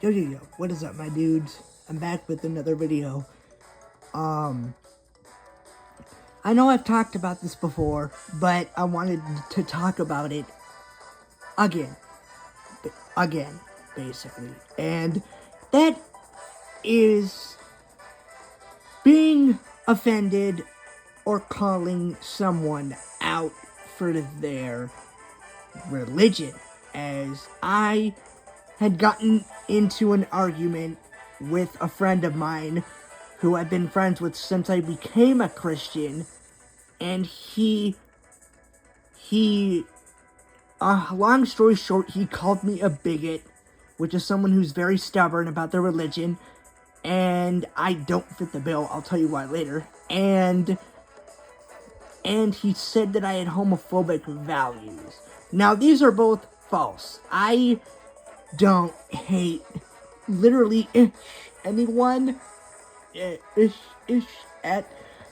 Yo, what is up, my dudes? I'm back with another video. I know I've talked about this before, but I wanted to talk about it again, basically. And that is being offended or calling someone out for their religion, as I had gotten into an argument with a friend of mine who I've been friends with since I became a Christian, and long story short, he called me a bigot, which is someone who's very stubborn about their religion, and I don't fit the bill. I'll tell you why later. And he said that I had homophobic values. Now, these are both false. I don't hate literally anyone at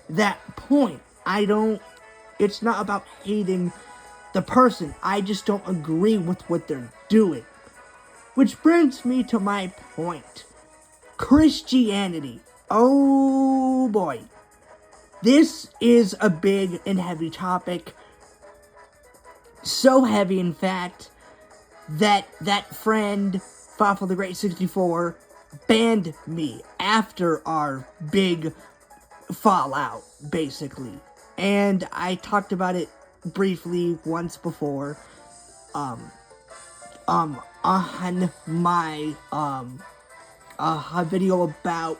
that point. It's not about hating the person. I just don't agree with what they're doing. Which brings me to my point. Christianity. Oh boy. This is a big and heavy topic. So heavy, in fact, that friend, Fawful the Great 64, banned me after our big fallout, basically. And I talked about it briefly once before, on my, a video about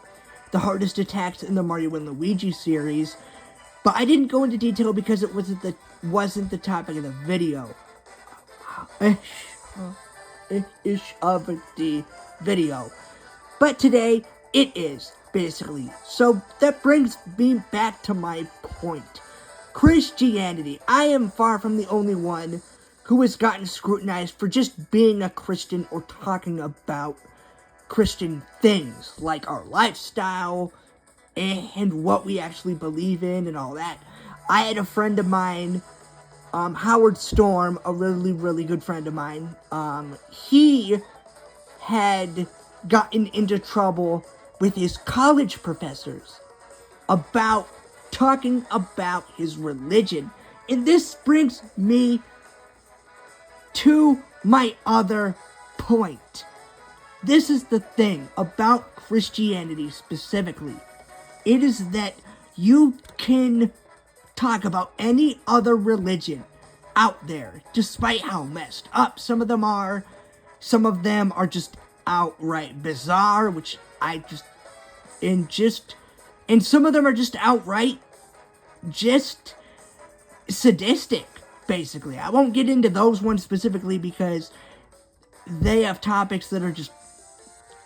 the hardest attacks in the Mario and Luigi series, but I didn't go into detail because it wasn't the topic of the video. Of the video. But today, it is, basically. So, that brings me back to my point. Christianity. I am far from the only one who has gotten scrutinized for just being a Christian or talking about Christian things, like our lifestyle and what we actually believe in and all that. I had a friend of mine, Howard Storm, a really, really good friend of mine. He had gotten into trouble with his college professors about talking about his religion. And this brings me to my other point. This is the thing about Christianity specifically. It is that you can talk about any other religion out there, despite how messed up some of them are. Some of them are just outright bizarre, which and some of them are just outright just sadistic, basically. I won't get into those ones specifically because they have topics that are just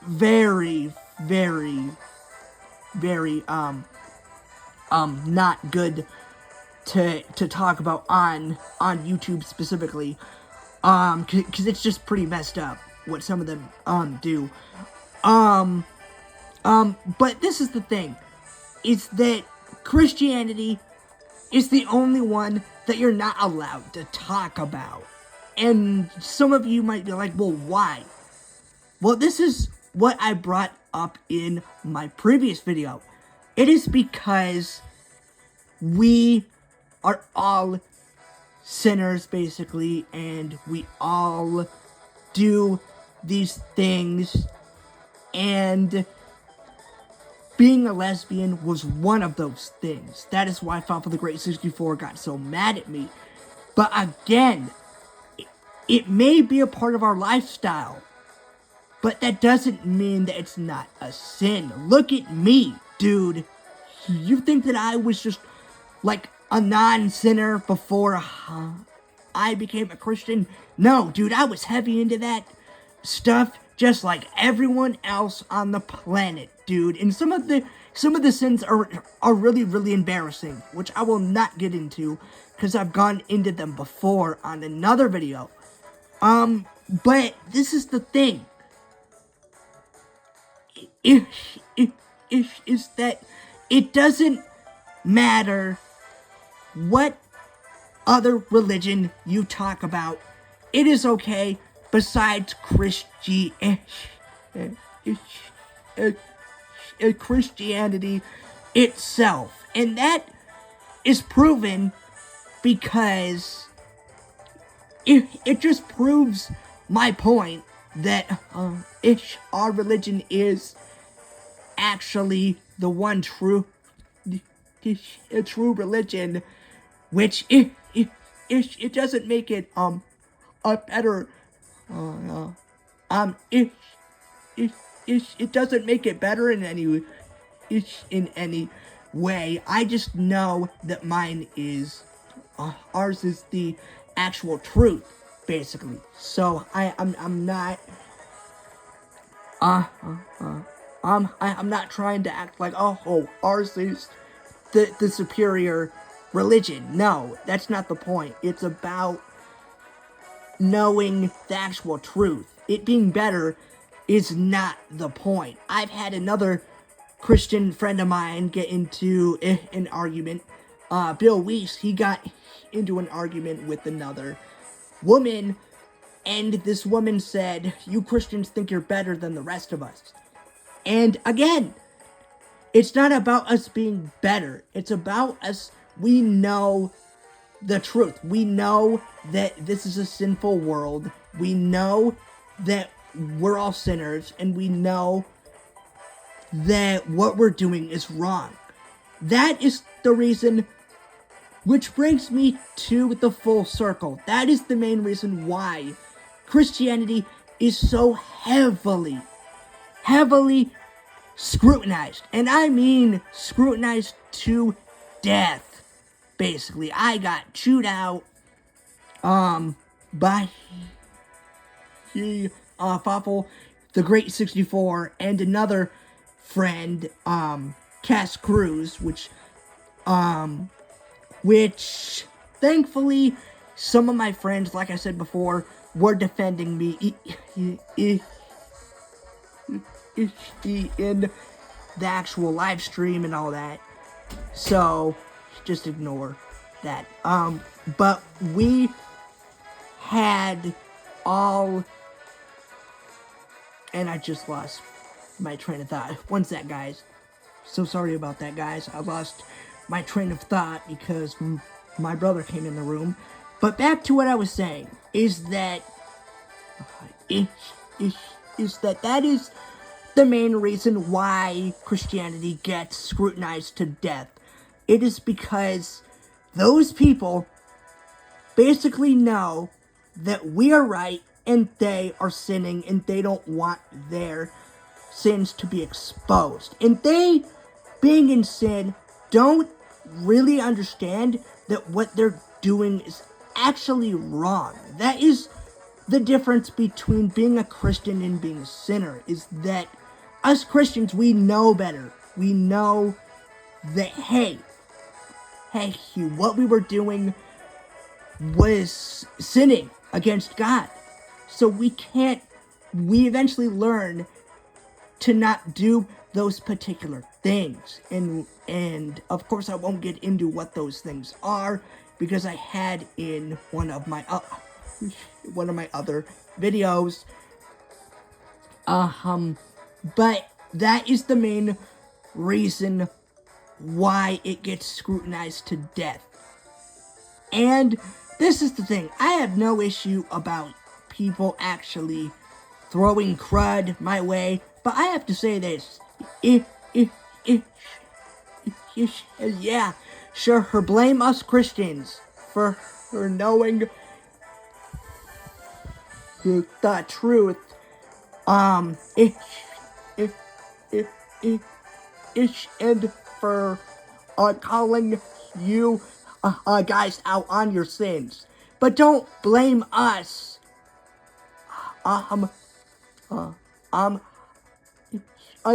very, very, very, not good to talk about on YouTube specifically, cause it's just pretty messed up what some of them, do. But this is the thing, is that Christianity is the only one that you're not allowed to talk about. And some of you might be like, well, why? Well, this is what I brought up in my previous video. It is because we are all sinners, basically, and we all do these things, and being a lesbian was one of those things. That is why Fawful the Great 64 got so mad at me. But again, it may be a part of our lifestyle, but that doesn't mean that it's not a sin. Look at me, dude. You think that I was just like a non-sinner before I became a Christian? No, dude, I was heavy into that stuff just like everyone else on the planet, dude. And some of the sins are really, really embarrassing, which I will not get into because I've gone into them before on another video. But this is the thing. Is that it doesn't matter what other religion you talk about. It is okay besides Christianity. Christianity itself. And that is proven because it just proves my point that our religion is actually the one true religion, which it doesn't make it a better it doesn't make it better in any way. I just know that mine is ours is the actual truth, basically. So I'm not I'm not trying to act like ours is the superior religion. No, that's not the point. It's about knowing the actual truth. It being better is not the point. I've had another Christian friend of mine get into an argument. Bill Weiss, he got into an argument with another woman, and this woman said, "You Christians think you're better than the rest of us." And again, it's not about us being better. It's about us, we know the truth. We know that this is a sinful world. We know that we're all sinners, and we know that what we're doing is wrong. That is the reason, which brings me to the full circle. That is the main reason why Christianity is so heavily scrutinized. And I mean scrutinized to death, basically. I got chewed out by Fawful, the Great 64, and another friend, Cass Cruz, which thankfully some of my friends, like I said before, were defending me in the actual live stream and all that. So just ignore that. But we had all, and I just lost my train of thought. One sec, guys. So sorry about that, guys. I lost my train of thought because my brother came in the room. But back to what I was saying, is that that is the main reason why Christianity gets scrutinized to death. It is because those people basically know that we are right and they are sinning, and they don't want their sins to be exposed. And they, being in sin, don't really understand that what they're doing is actually wrong. That is the difference between being a Christian and being a sinner, is that us Christians, we know better. We know that, hey, what we were doing was sinning against God. So we eventually learn to not do those particular things. And of course I won't get into what those things are, because I had in one of my other videos. But that is the main reason why it gets scrutinized to death. And this is the thing. I have no issue about people actually throwing crud my way, but I have to say this. Yeah, sure, blame us Christians for knowing the truth. And for calling you guys out on your sins. But don't blame us.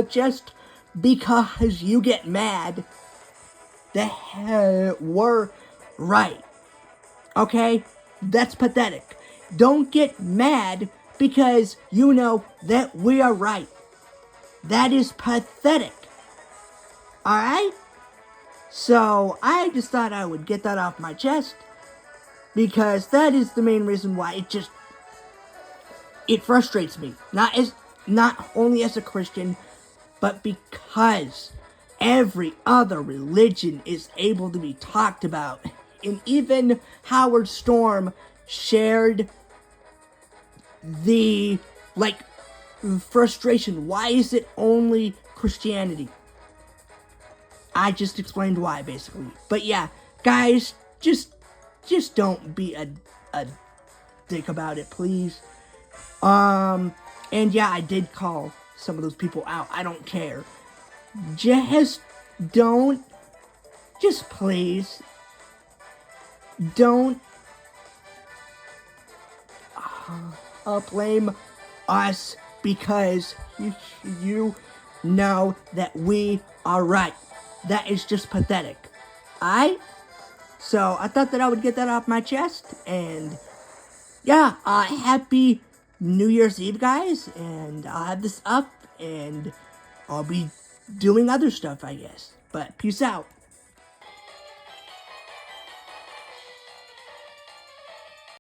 Just because you get mad that we're right. Okay? That's pathetic. Don't get mad because you know that we are right. That is pathetic. Alright? So, I just thought I would get that off my chest, because that is the main reason why it frustrates me. not only as a Christian, but because every other religion is able to be talked about. And even Howard Storm shared the, frustration. Why is it only Christianity? I just explained why, basically. But yeah, guys, just don't be a dick about it, please. And yeah, I did call some of those people out. I don't care. Just please, don't blame us because you know that we are right. That is just pathetic. Alright? So I thought that I would get that off my chest. And yeah, happy New Year's Eve, guys. And I'll have this up and I'll be doing other stuff, I guess. But peace out.